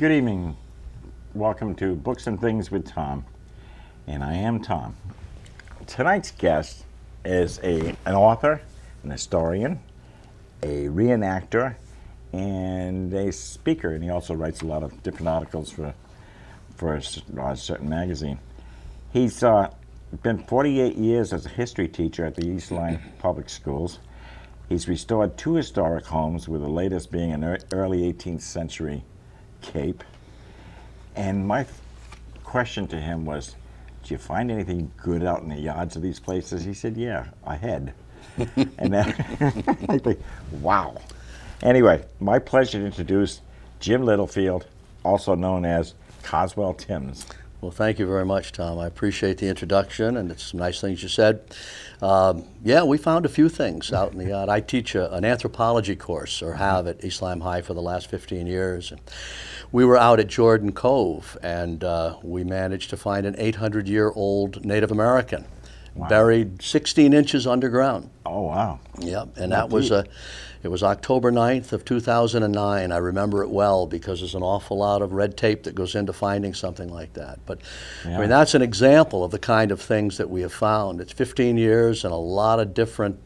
Good evening. Welcome to Books and Things with Tom. And I am Tom. Tonight's guest is an author, an historian, a reenactor, and a speaker. And he also writes a lot of different articles for a certain magazine. He's been 48 years as a history teacher at the East Line Public Schools. He's restored 2 historic homes, with the latest being an early 18th century cape. And my question to him was, did you find anything good out in the yards of these places? He said, yeah, I had. And then I think, wow. Anyway, my pleasure to introduce Jim Littlefield, also known as Coswell Timms. Well, thank you very much, Tom. I appreciate the introduction, and it's some nice things you said. Yeah, we found a few things out in the yard. I teach an anthropology course, or have at East Lyme High for the last 15 years. And we were out at Jordan Cove, and we managed to find an 800-year-old Native American, wow, buried 16 inches underground. Oh, wow. Yep, and that was it was October 9th of 2009. I remember it well because there's an awful lot of red tape that goes into finding something like that. But yeah, I mean, that's an example of the kind of things that we have found. It's 15 years and a lot of different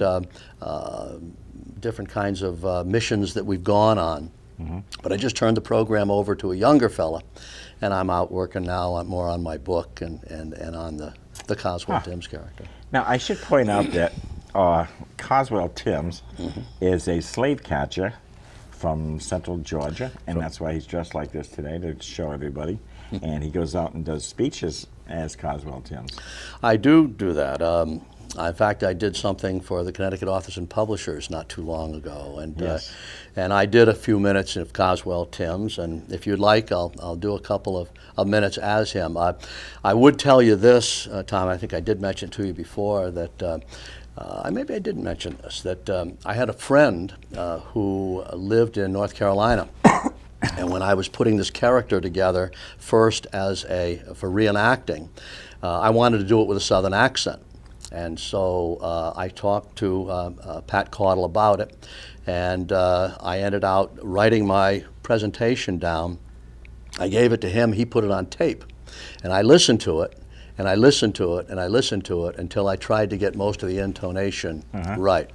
kinds of missions that we've gone on. Mm-hmm. But I just turned the program over to a younger fella, and I'm out working now more on my book and on the Coswell Timms character. Now, I should point out that Coswell Timms is a slave catcher from central Georgia, and that's why he's dressed like this today, to show everybody. And he goes out and does speeches as Coswell Timms. I do that. In fact, I did something for the Connecticut Authors and Publishers not too long ago, and yes, and I did a few minutes of Coswell Timms, and if you'd like, I'll do a couple of minutes as him. I would tell you this, Tom, I think I did mention to you before that maybe I didn't mention this, that I had a friend who lived in North Carolina. And when I was putting this character together, first for reenacting, I wanted to do it with a Southern accent. And so I talked to Pat Caudle about it, and I ended out writing my presentation down. I gave it to him, he put it on tape, and I listened to it, and I listened to it, and I listened to it until I tried to get most of the intonation right.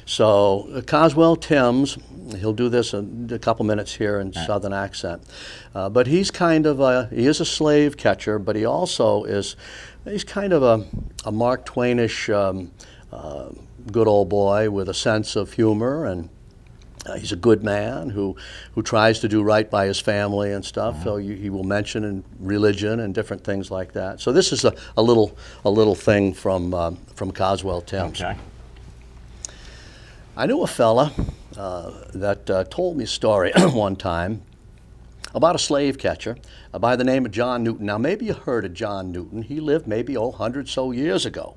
So Coswell Timms, he'll do this in a couple minutes here in Southern accent, but he's kind of he is a slave catcher, but he also he's kind of a Mark Twainish good old boy with a sense of humor, and he's a good man who tries to do right by his family and stuff. So he will mention in religion and different things like that. So this is a little thing from Coswell Timms. Okay. I knew a fella that told me a story one time about a slave catcher by the name of John Newton. Now, maybe you heard of John Newton. He lived maybe 100 so years ago.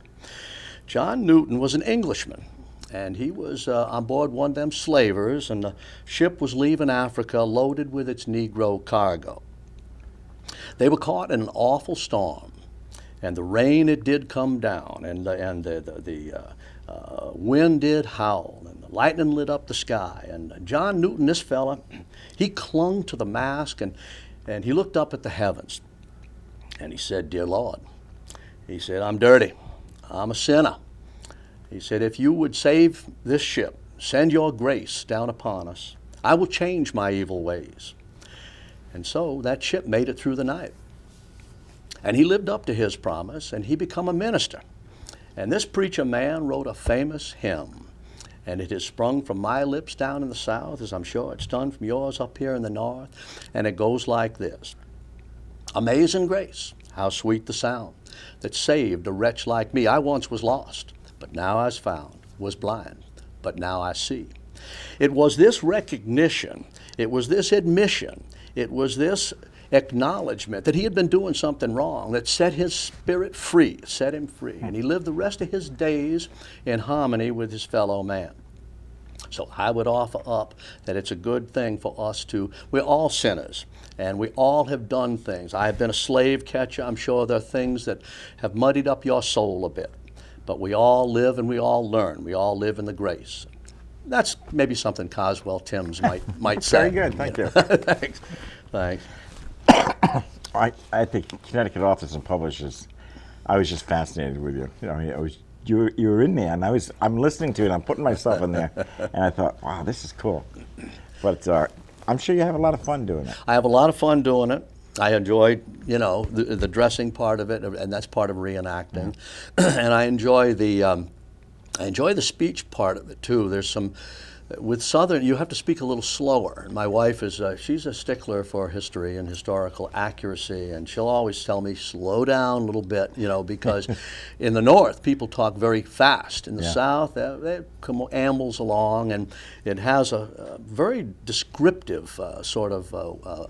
John Newton was an Englishman, and he was on board one of them slavers, and the ship was leaving Africa loaded with its Negro cargo. They were caught in an awful storm, and the rain, it did come down, and the wind did howl, and the lightning lit up the sky. And John Newton, this fella, he clung to the mast, and he looked up at the heavens, and he said, "Dear Lord," he said, "I'm dirty. I'm a sinner." He said, "If you would save this ship, send your grace down upon us, I will change my evil ways." And so that ship made it through the night. And he lived up to his promise, and he became a minister. And this preacher man wrote a famous hymn, and it has sprung from my lips down in the South, as I'm sure it's done from yours up here in the North. And it goes like this: "Amazing grace, how sweet the sound that saved a wretch like me. I once was lost, but now I was found, was blind, but now I see." It was this recognition, it was this admission, it was this acknowledgement that he had been doing something wrong that set his spirit free, set him free. And he lived the rest of his days in harmony with his fellow man. So I would offer up that it's a good thing for us we're all sinners, and we all have done things. I have been a slave catcher. I'm sure there are things that have muddied up your soul a bit. But we all live and we all learn. We all live in the grace. That's maybe something Coswell Timms might say. Very good, thank you. Thanks. Thanks. At the Connecticut Authors and Publishers, I was just fascinated with you. You know, you were in there, and I'm listening to it. I'm putting myself in there, and I thought, wow, this is cool. But I'm sure you have a lot of fun doing it. I have a lot of fun doing it. I enjoy, you know, the dressing part of it, and that's part of reenacting. And I enjoy the speech part of it too. There's some with Southern, you have to speak a little slower. And my wife is she's a stickler for history and historical accuracy, and she'll always tell me slow down a little bit, you know, because in the North people talk very fast. In the South, they come ambles along, and it has a very descriptive sort of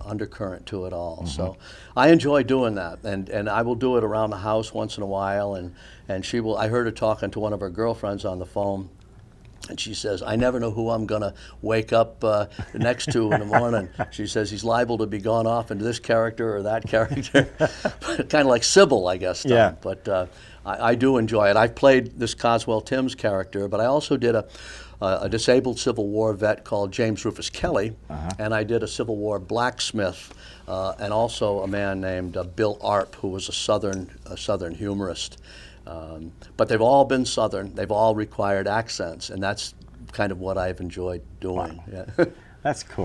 undercurrent to it all. So I enjoy doing that, and I will do it around the house once in a while, and she will. I heard her talking to one of her girlfriends on the phone. And she says, I never know who I'm going to wake up next to in the morning. She says, he's liable to be gone off into this character or that character. Kind of like Sybil, I guess. Tom. Yeah. But I do enjoy it. I've played this Coswell Timms character, but I also did a disabled Civil War vet called James Rufus Kelly, and I did a Civil War blacksmith, and also a man named Bill Arp, who was a Southern humorist. But they've all been Southern. They've all required accents, and that's kind of what I've enjoyed doing. Wow. Yeah. That's cool.